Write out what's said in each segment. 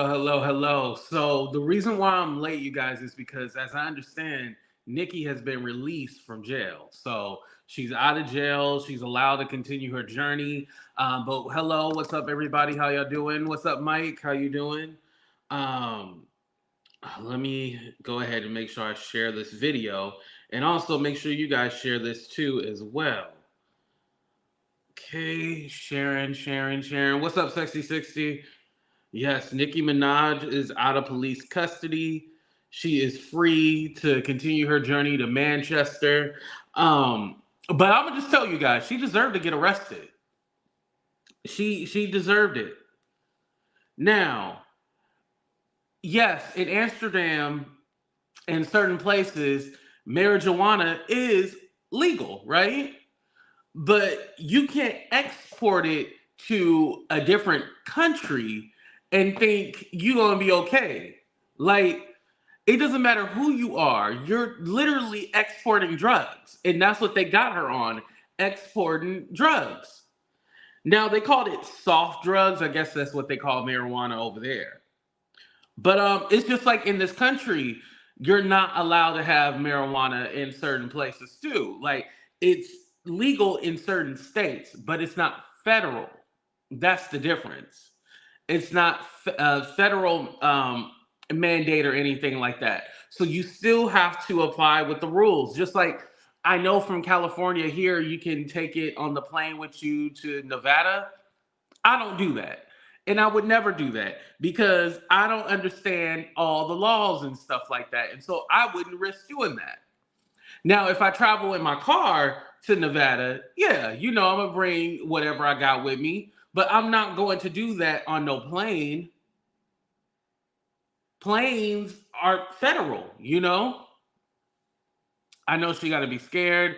Hello. So the reason why I'm late, you guys, is because as I understand, Nikki has been released from jail. So she's out of jail. She's allowed to continue her journey. But hello, what's up, everybody? How y'all doing? What's up, Mike? How you doing? Um, Let me go ahead and make sure I share this video, and also make sure you guys share this too as well. Okay, Sharon. What's up, Sexy 60? Yes, Nicki Minaj is out of police custody. She is free to continue her journey to Manchester. But I'm gonna just tell you guys, she deserved to get arrested. She deserved it. Now, yes, in Amsterdam and certain places, marijuana is legal, right? But you can't export it to a different country and think you're gonna be okay. Like, it doesn't matter who you are, you're literally exporting drugs. And that's what they got her on, exporting drugs. Now they called it soft drugs. I guess that's what they call marijuana over there. But it's just like in this country, you're not allowed to have marijuana in certain places too. Like, it's legal in certain states, but it's not federal. That's the difference. It's not federal mandate or anything like that. So you still have to apply with the rules. Just like I know from California here, you can take it on the plane with you to Nevada. I don't do that. And I would never do that because I don't understand all the laws and stuff like that. And so I wouldn't risk doing that. Now, if I travel in my car to Nevada, yeah, I'm going to bring whatever I got with me, but I'm not going to do that on no plane. Planes are federal. I know she got to be scared.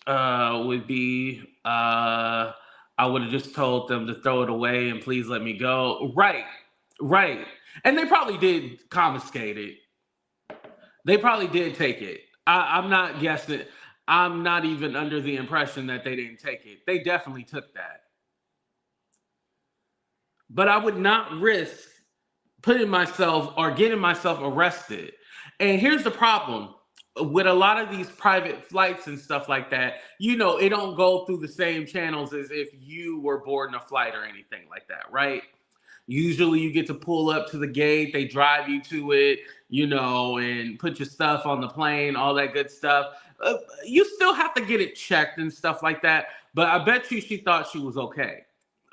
Would be, I would have just told them to throw it away and please let me go. Right. And they probably did confiscate it. They probably did take it. I'm not guessing. I'm not even under the impression that they didn't take it. They definitely took that. But I would not risk putting myself or getting myself arrested. And here's the problem. With a lot of these private flights and stuff like that, it don't go through the same channels as if you were boarding a flight or anything like that, right? Usually you get to pull up to the gate, they drive you to it, and put your stuff on the plane, all that good stuff. You still have to get it checked and stuff like that, but I bet you she thought she was okay.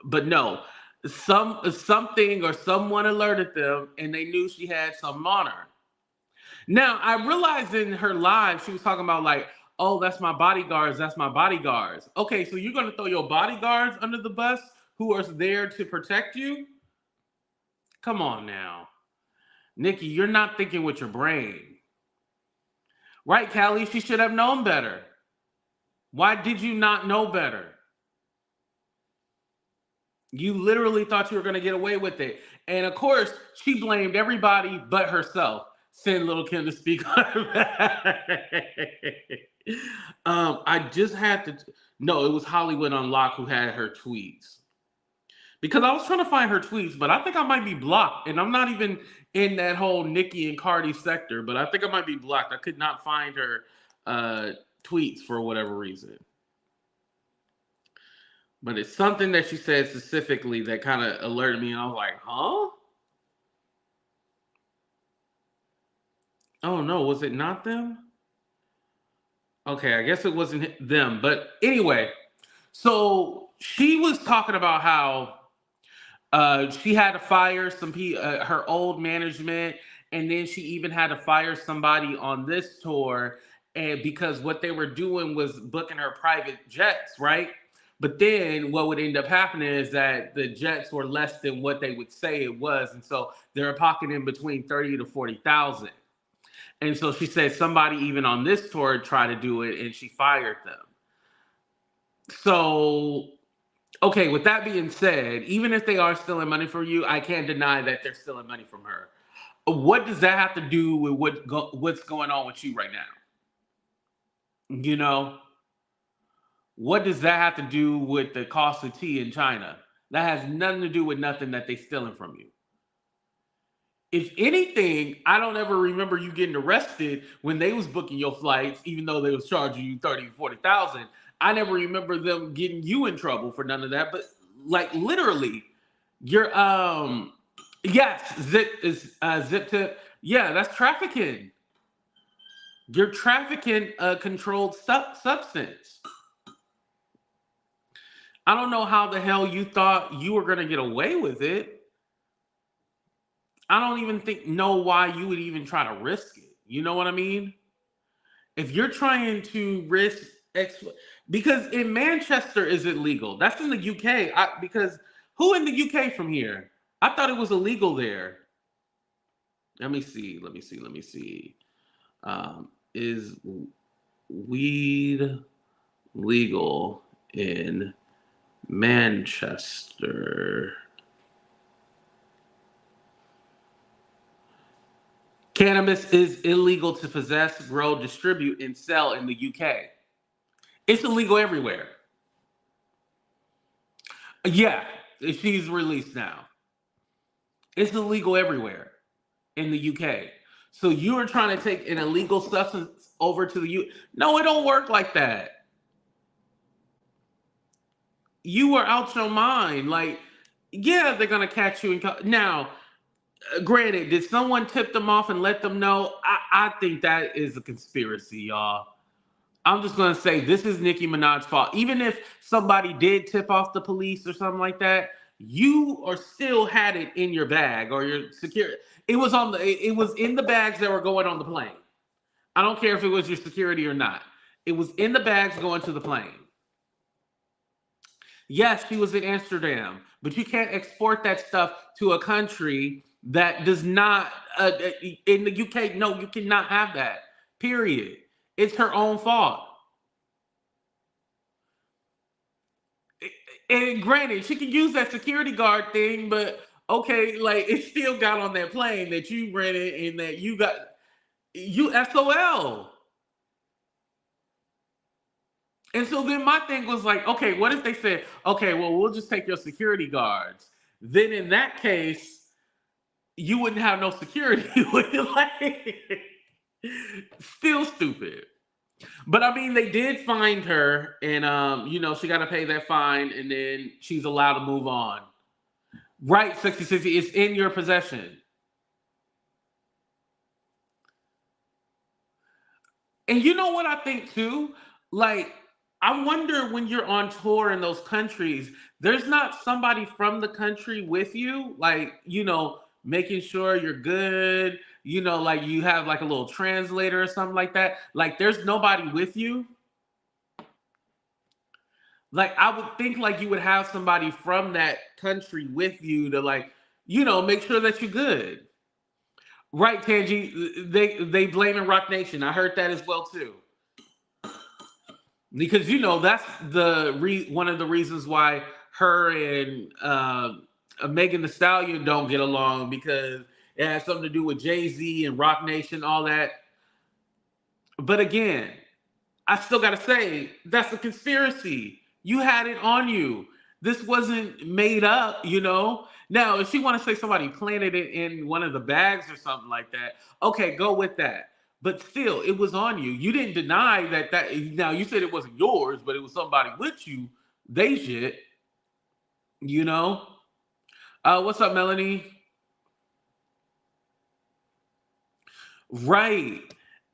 But no, something or someone alerted them and they knew she had something on her. Now, I realized in her live, she was talking about like, oh, that's my bodyguards. That's my bodyguards. Okay, so you're going to throw your bodyguards under the bus who are there to protect you? Come on now. Nikki, you're not thinking with your brain. Right, Callie? She should have known better. Why did you not know better? You literally thought you were going to get away with it. And of course, she blamed everybody but herself. Send Little Kim to speak on her. I just had to. No, it was Hollywood Unlocked who had her tweets. Because I was trying to find her tweets, but I think I might be blocked. And I'm not even in that whole Nicki and Cardi sector, but I think I might be blocked. I could not find her tweets for whatever reason. But it's something that she said specifically that kind of alerted me, and I was like, huh? Oh no, was it not them? Okay, I guess it wasn't them. But anyway, so she was talking about how she had to fire her old management, and then she even had to fire somebody on this tour, and because what they were doing was booking her private jets, right? But then what would end up happening is that the jets were less than what they would say it was, and so they were pocketing between 30 to 40,000. And so she said somebody even on this tour tried to do it, and she fired them. So, okay, with that being said, even if they are stealing money from you, I can't deny that they're stealing money from her. What does that have to do with what's going on with you right now? What does that have to do with the cost of tea in China? That has nothing to do with nothing that they stealing from you. If anything, I don't ever remember you getting arrested when they was booking your flights, even though they was charging you 30, 40,000. I never remember them getting you in trouble for none of that. But like literally, your yes, zip tip. Yeah, that's trafficking. You're trafficking a controlled substance. I don't know how the hell you thought you were gonna get away with it. I don't even know why you would even try to risk it. You know what I mean? If you're trying to risk because in Manchester is it legal? That's in the UK. Because who in the UK from here? I thought it was illegal there. Let me see. Is weed legal in Manchester? Cannabis is illegal to possess, grow, distribute, and sell in the UK. It's illegal everywhere. Yeah, she's released now. It's illegal everywhere in the UK. So you are trying to take an illegal substance over to the U. No, it don't work like that. You are out your mind. Like, yeah, they're gonna catch you. Now, granted, did someone tip them off and let them know? I think that is a conspiracy, y'all. I'm just gonna say this is Nicki Minaj's fault. Even if somebody did tip off the police or something like that, you or still had it in your bag or your security. It was in the bags that were going on the plane. I don't care if it was your security or not. It was in the bags going to the plane. Yes, she was in Amsterdam, but you can't export that stuff to a country that does not. In the UK, no, you cannot have that. Period. It's her own fault. And granted, she can use that security guard thing, but okay, like it still got on that plane that you rented and that you SOL. And so then my thing was like, okay, what if they said, okay, well, we'll just take your security guards. Then in that case, you wouldn't have no security. Like, still stupid. But I mean, they did find her, and she got to pay that fine, and then she's allowed to move on. Right, 6060, it's in your possession. And you know what I think too? Like, I wonder when you're on tour in those countries, there's not somebody from the country with you, like, making sure you're good, like you have like a little translator or something like that. Like, there's nobody with you. Like, I would think like you would have somebody from that country with you to like, make sure that you're good. Right, Tangi. They blaming Rock Nation. I heard that as well too. Because that's one of the reasons why her and Megan Thee Stallion don't get along, because it has something to do with Jay-Z and Rock Nation, all that. But again, I still gotta say that's a conspiracy. You had it on you. This wasn't made up, Now, if you want to say somebody planted it in one of the bags or something like that, okay, go with that. But still, it was on you. You didn't deny that. Now, you said it wasn't yours, but it was somebody with you. They shit, you know? What's up, Melanie? Right.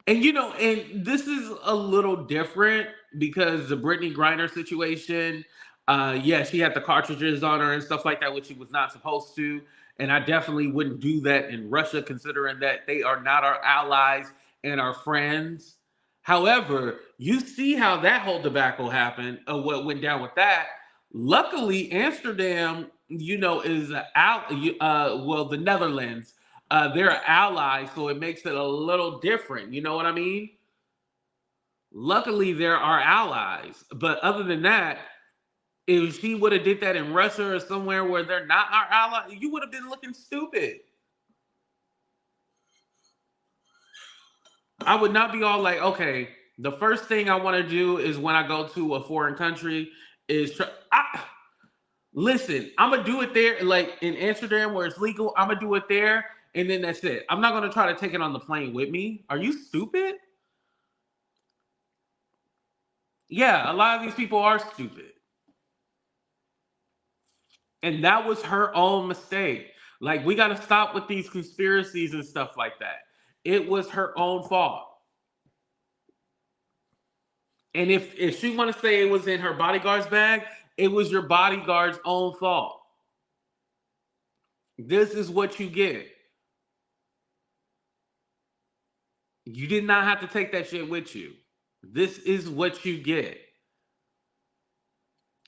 And and this is a little different because the Brittany Griner situation, yeah, she had the cartridges on her and stuff like that, which she was not supposed to. And I definitely wouldn't do that in Russia, considering that they are not our allies and our friends. However, you see how that whole debacle happened, what went down with that. Luckily, Amsterdam, is out. Well, the Netherlands, they're an ally, so it makes it a little different. You know what I mean? Luckily, they're our allies. But other than that, if she would have did that in Russia or somewhere where they're not our ally, you would have been looking stupid. I would not be all like, okay, the first thing I want to do is when I go to a foreign country is Listen, I'm gonna do it there, like in Amsterdam where it's legal. I'm gonna do it there, and then that's it. I'm not gonna try to take it on the plane with me. Are you stupid? Yeah, a lot of these people are stupid, and that was her own mistake. Like we got to stop with these conspiracies and stuff like that. It was her own fault. And if she want to say it was in her bodyguard's bag, it was your bodyguard's own fault. This is what you get. You did not have to take that shit with you. This is what you get.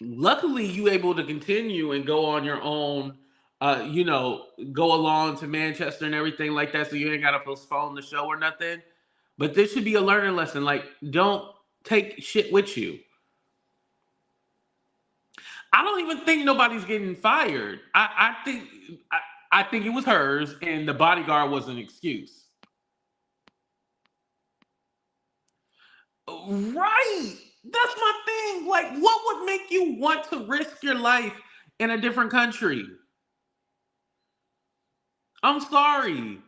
Luckily, you able to continue and go on your own. Go along to Manchester and everything like that, so you ain't got to postpone the show or nothing. But this should be a learning lesson. Like, don't take shit with you. I don't even think nobody's getting fired. I think it was hers, and the bodyguard was an excuse. Right. That's my thing. Like, what would make you want to risk your life in a different country? I'm sorry.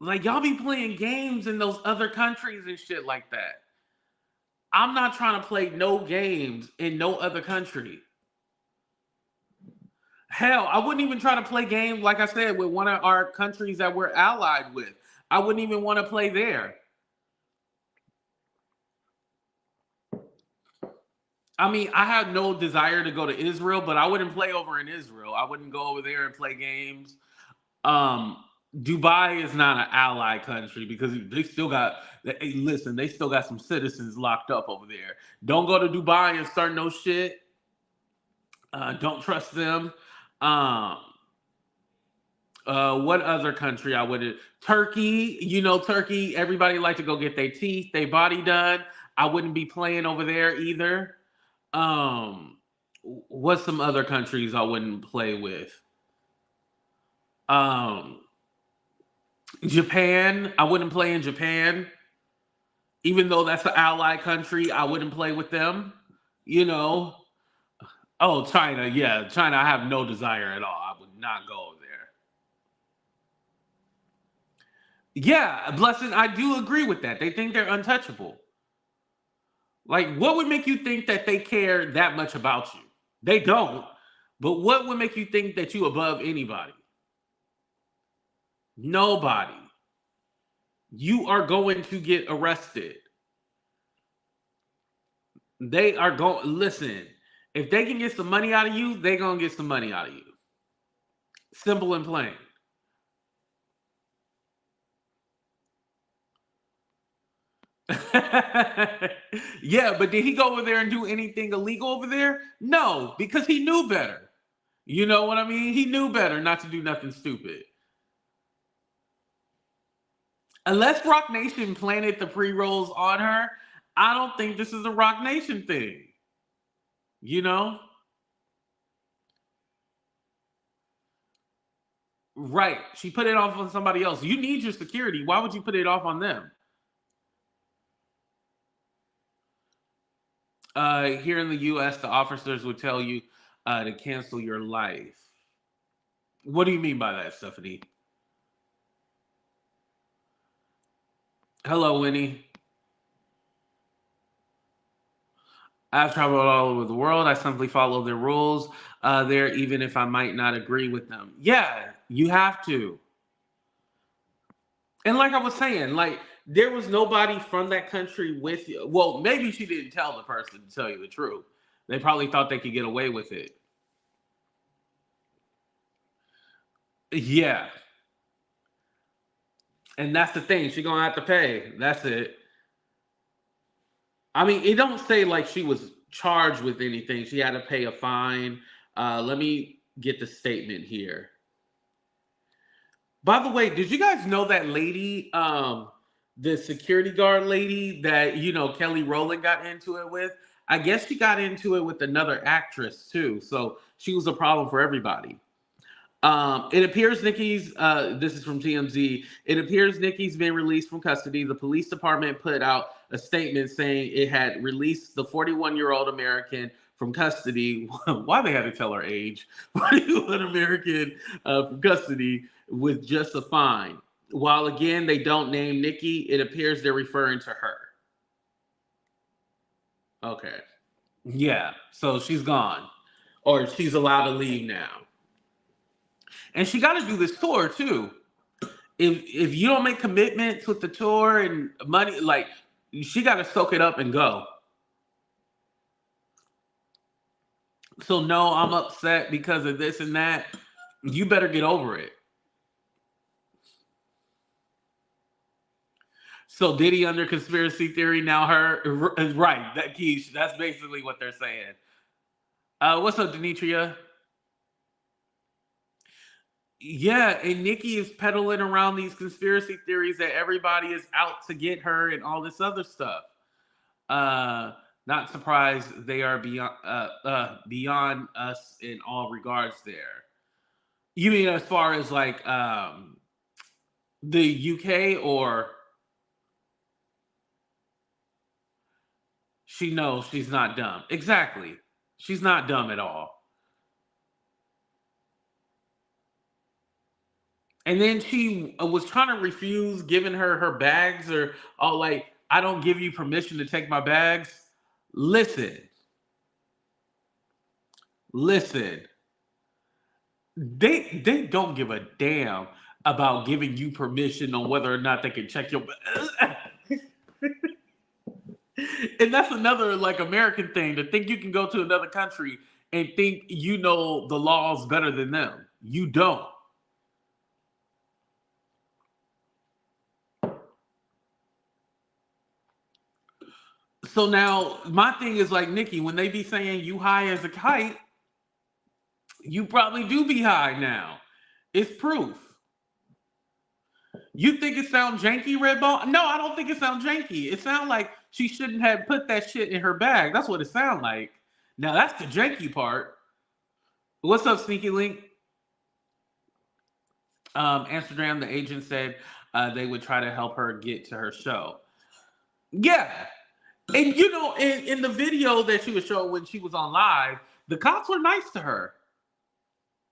Like, y'all be playing games in those other countries and shit like that. I'm not trying to play no games in no other country. Hell, I wouldn't even try to play games, like I said, with one of our countries that we're allied with. I wouldn't even want to play there. I mean, I have no desire to go to Israel, but I wouldn't play over in Israel. I wouldn't go over there and play games. Um, Dubai is not an ally country because they still got. Hey, listen, they still got some citizens locked up over there. Don't go to Dubai and start no shit. Don't trust them. Um, what other country I wouldn't? Turkey. Turkey. Everybody like to go get their teeth, their body done. I wouldn't be playing over there either. Um, what's some other countries I wouldn't play with? Um, Japan. I wouldn't play in Japan, even though that's an ally country. I wouldn't play with them. You know. Oh, China. Yeah, China. I have no desire at all. I would not go over there. Yeah, blessing. I do agree with that. They think they're untouchable. Like, what would make you think that they care that much about you? They don't. But what would make you think that you above anybody? Nobody. You are going to get arrested. They are going. Listen, if they can get some money out of you, they're gonna get some money out of you. Simple and plain. Yeah, but did he go over there and do anything illegal over there? No, because he knew better. You know what I mean? He knew better not to do nothing stupid. Unless Rock Nation planted the pre-rolls on her, I don't think this is a Rock Nation thing. You know? Right. She put it off on somebody else. You need your security. Why would you put it off on them? Here in the US, the officers would tell you to cancel your life. What do you mean by that, Stephanie? Hello, Winnie. I've traveled all over the world. I simply follow their rules there, even if I might not agree with them. Yeah, you have to. And like I was saying, like there was nobody from that country with you. Well, maybe she didn't tell the person to tell you the truth. They probably thought they could get away with it. Yeah. And that's the thing. She's gonna have to pay. That's it. I mean, it don't say like she was charged with anything. She had to pay a fine. Let me get the statement here. By the way, did you guys know that lady, the security guard lady that Kelly Rowland got into it with? I guess she got into it with another actress too. So she was a problem for everybody. It appears Nicki's, this is from TMZ, it appears Nicki's been released from custody. The police department put out a statement saying it had released the 41-year-old American from custody. Why they had to tell her age? 41 American from custody with just a fine. While again they don't name Nicki, it appears they're referring to her. Okay. Yeah. So she's gone. Or she's allowed to leave now. And she got to do this tour too. If you don't make commitments with the tour and money, like she got to soak it up and go. So no, I'm upset because of this and that. You better get over it. So Diddy under conspiracy theory now her right, that Keish, that's basically what they're saying. What's up, Demetria? Yeah, and Nicki is peddling around these conspiracy theories that everybody is out to get her and all this other stuff. Not surprised they are beyond us in all regards there. You mean as far as like the UK, or she knows she's not dumb? Exactly. She's not dumb at all. And then she was trying to refuse giving her bags, or oh, like, I don't give you permission to take my bags. Listen, listen. They don't give a damn about giving you permission on whether or not they can check your. And that's another like American thing, to think you can go to another country and think you know the laws better than them. You don't. So now my thing is like, Nicki, when they be saying you high as a kite, you probably do be high now. It's proof. You think it sounds janky, Redbone? No, I don't think it sounds janky. It sounds like she shouldn't have put that shit in her bag. That's what it sounds like. Now that's the janky part. What's up, Sneaky Link? Amsterdam, the agent said they would try to help her get to her show. Yeah. And you know, in the video that she was showing when she was on live, the cops were nice to her.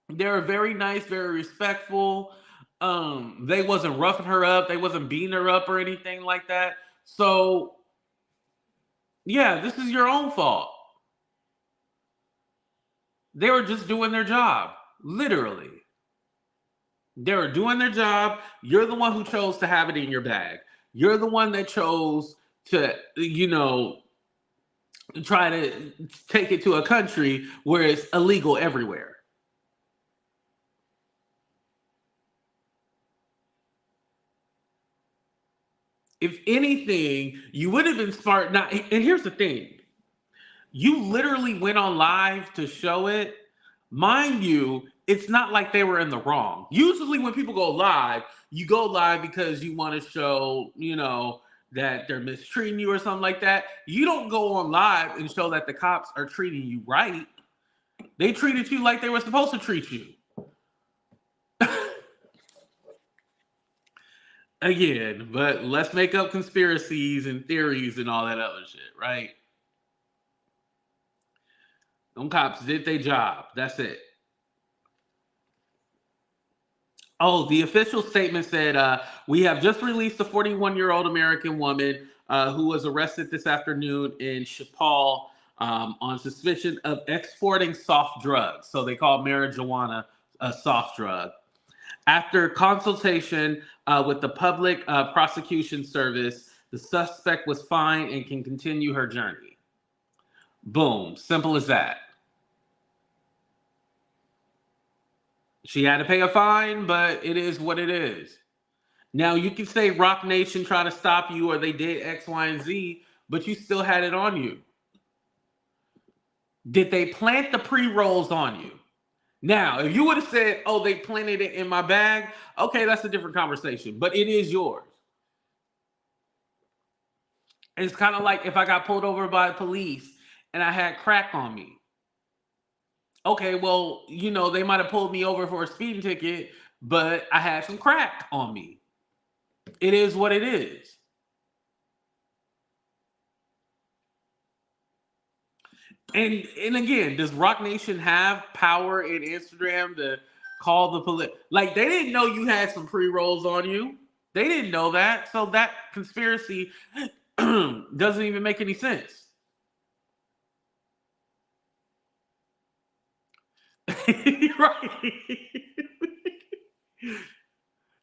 They were very nice, very respectful. They wasn't roughing her up, they wasn't beating her up or anything like that. So yeah, this is your own fault. They were just doing their job, literally. They were doing their job. You're the one who chose to have it in your bag. You're the one that chose to, you know, try to take it to a country where it's illegal everywhere. If anything, you would have been smart. Not, and here's the thing. You literally went on live to show it. Mind you, it's not like they were in the wrong. Usually when people go live, you go live because you want to show, you know, that they're mistreating you or something like that. You don't go on live and show that the cops are treating you right. They treated you like they were supposed to treat you. Again, but let's make up conspiracies and theories and all that other shit, right? Them cops did their job. That's it. Oh, the official statement said, we have just released a 41-year-old American woman who was arrested this afternoon in Chapal on suspicion of exporting soft drugs. So they call marijuana a soft drug. After consultation with the Public Prosecution Service, the suspect was fined and can continue her journey. Boom. Simple as that. She had to pay a fine, but it is what it is. Now, you can say Rock Nation tried to stop you or they did X, Y, and Z, but you still had it on you. Did they plant the pre-rolls on you? Now, if you would have said, oh, they planted it in my bag, okay, that's a different conversation, but it is yours. It's kind of like if I got pulled over by police and I had crack on me. Okay, well, you know, they might have pulled me over for a speeding ticket, but I had some crack on me. It is what it is. And again, does Rock Nation have power in Amsterdam to call the police? Like they didn't know you had some pre rolls on you. They didn't know that, so that conspiracy doesn't even make any sense. Right.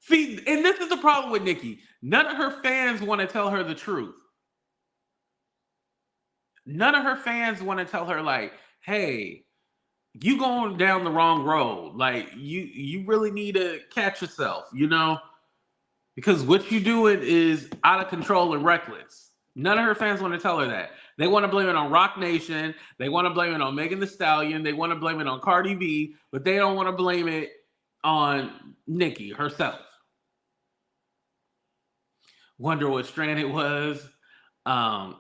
See, and this is the problem with Nicki. None of her fans want to tell her the truth. None of her fans want to tell her, like, hey, you going down the wrong road. Like, you really need to catch yourself, you know? Because what you doing is out of control and reckless. None of her fans want to tell her that. They want to blame it on Rock Nation. They want to blame it on Megan Thee Stallion. They want to blame it on Cardi B, but they don't want to blame it on Nicki herself. Wonder what strand it was. Um,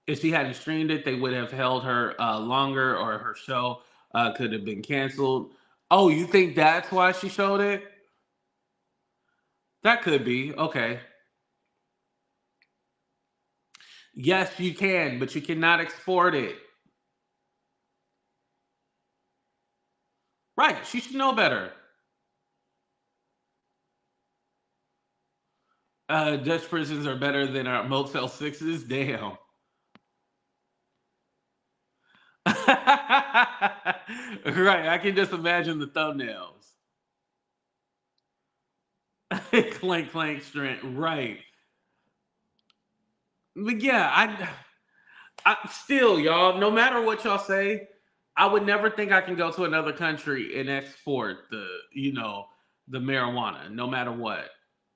if she hadn't streamed it, they would have held her longer, or her show could have been canceled. Oh, you think that's why she showed it? That could be. Okay. Yes, you can, but you cannot export it. Right. She should know better. Dutch prisons are better than our Motel 6s. Damn. Right. I can just imagine the thumbnails. Clank, clank, strength. Right. But yeah, I still, y'all, no matter what y'all say, I would never think I can go to another country and export the marijuana, no matter what.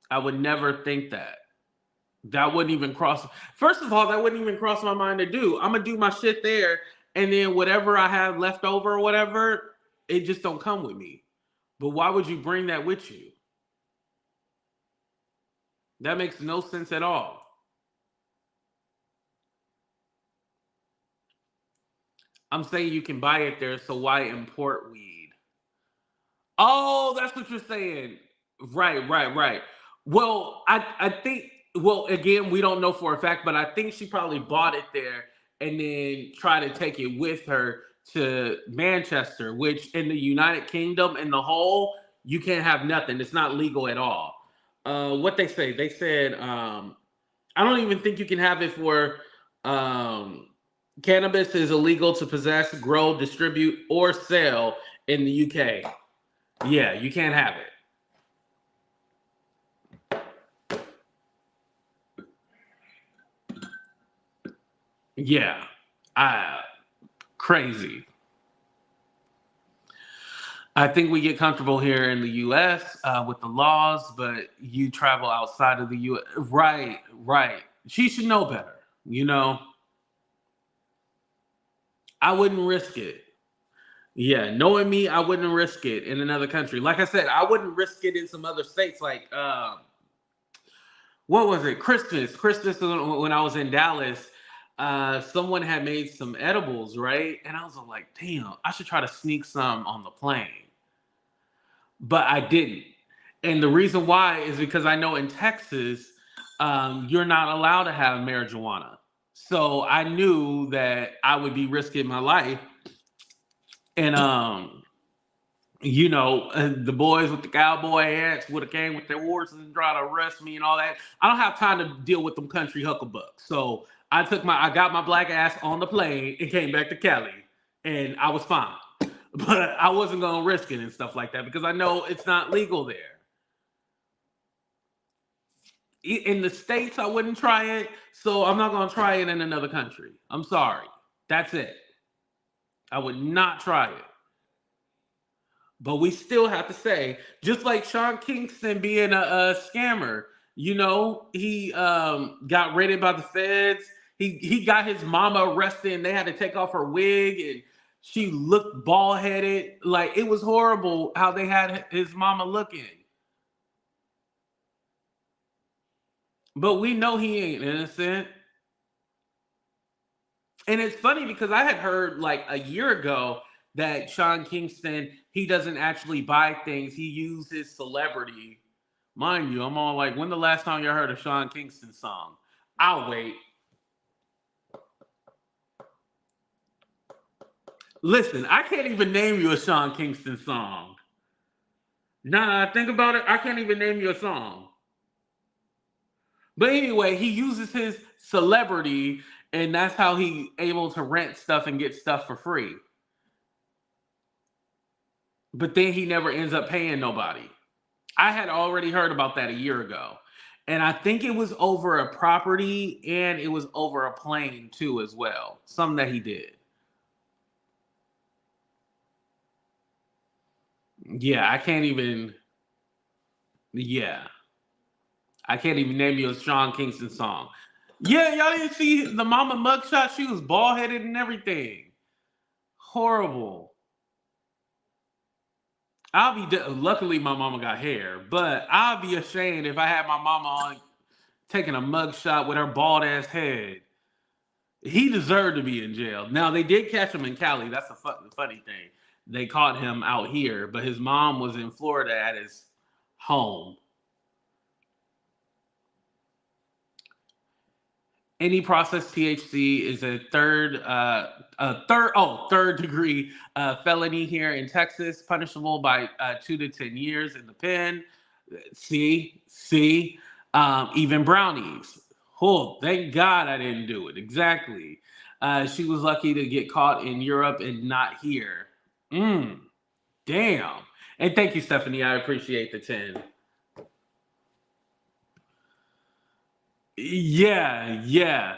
I would never think that. That wouldn't even cross. First of all, that wouldn't even cross my mind to do. I'm gonna do my shit there, and then whatever I have left over or whatever, it just don't come with me. But why would you bring that with you? That makes no sense at all. I'm saying you can buy it there, so why import weed? Oh, that's what you're saying. Right, right, right. Well, I think, well, again, we don't know for a fact, but I think she probably bought it there and then try to take it with her to Manchester, which in the United Kingdom in the whole, you can't have nothing. It's not legal at all. What they say? They said I don't even think you can have it for um cannabis is illegal to possess, grow, distribute, or sell in the UK. Yeah, you can't have it. Yeah, I crazy. I think we get comfortable here in the U.S. With the laws, but you travel outside of the U.S. Right, right. She should know better. You know, I wouldn't risk it. Yeah, knowing me, I wouldn't risk it in another country. Like I said, I wouldn't risk it in some other states. Like, what was it? Christmas. Christmas when I was in Dallas. Someone had made some edibles, right? And I was like, damn, I should try to sneak some on the plane. But I didn't. And the reason why is because I know in Texas, you're not allowed to have marijuana. So I knew that I would be risking my life. And the boys with the cowboy hats would have came with their horses and tried to arrest me and all that. I don't have time to deal with them country hucklebucks. So I got my black ass on the plane and came back to Cali, and I was fine. But I wasn't gonna risk it and stuff like that because I know it's not legal there. In the States, I wouldn't try it, so I'm not gonna try it in another country. I'm sorry. That's it. I would not try it. But we still have to say, just like Sean Kingston being a scammer, he got raided by the feds. He got his mama arrested, and they had to take off her wig, and she looked bald headed. Like it was horrible how they had his mama looking. But we know he ain't innocent. And it's funny because I had heard like a year ago that Sean Kingston, he doesn't actually buy things. He uses celebrity. Mind you, I'm all like, when the last time you heard a Sean Kingston song? I'll wait. Listen, I can't even name you a Sean Kingston song. Nah, think about it. I can't even name you a song. But anyway, he uses his celebrity, and that's how he able to rent stuff and get stuff for free. But then he never ends up paying nobody. I had already heard about that a year ago. And I think it was over a property and it was over a plane too, as well. Something that he did. Yeah, I can't even. Yeah, I can't even name you a Sean Kingston song. Yeah, y'all didn't see the mama mugshot? She was bald headed and everything. Horrible. Luckily, my mama got hair, but I'll be ashamed if I had my mama on taking a mugshot with her bald ass head. He deserved to be in jail. Now they did catch him in Cali. That's the funny thing. They caught him out here, but his mom was in Florida at his home. Any processed THC is third degree felony here in Texas, punishable by 2 to 10 years in the pen. See, even brownies. Oh, thank God I didn't do it. Exactly. She was lucky to get caught in Europe and not here. Damn. And thank you, Stephanie. I appreciate the 10. Yeah.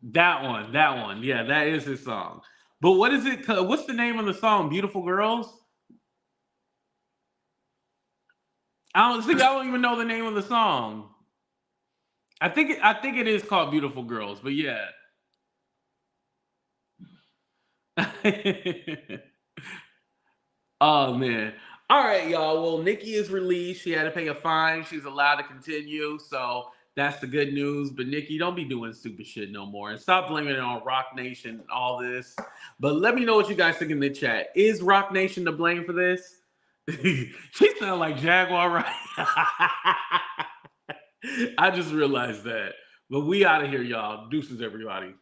That one. Yeah, that is his song. But what is it? What's the name of the song? Beautiful Girls? I don't even know the name of the song. I think it is called Beautiful Girls, but yeah. Oh man. All right, y'all. Well, Nikki is released. She had to pay a fine. She's allowed to continue. So that's the good news. But Nikki, don't be doing stupid shit no more. And stop blaming it on Rock Nation and all this. But let me know what you guys think in the chat. Is Rock Nation to blame for this? She sounds like Jaguar, right? I just realized that. But we out of here, y'all. Deuces, everybody.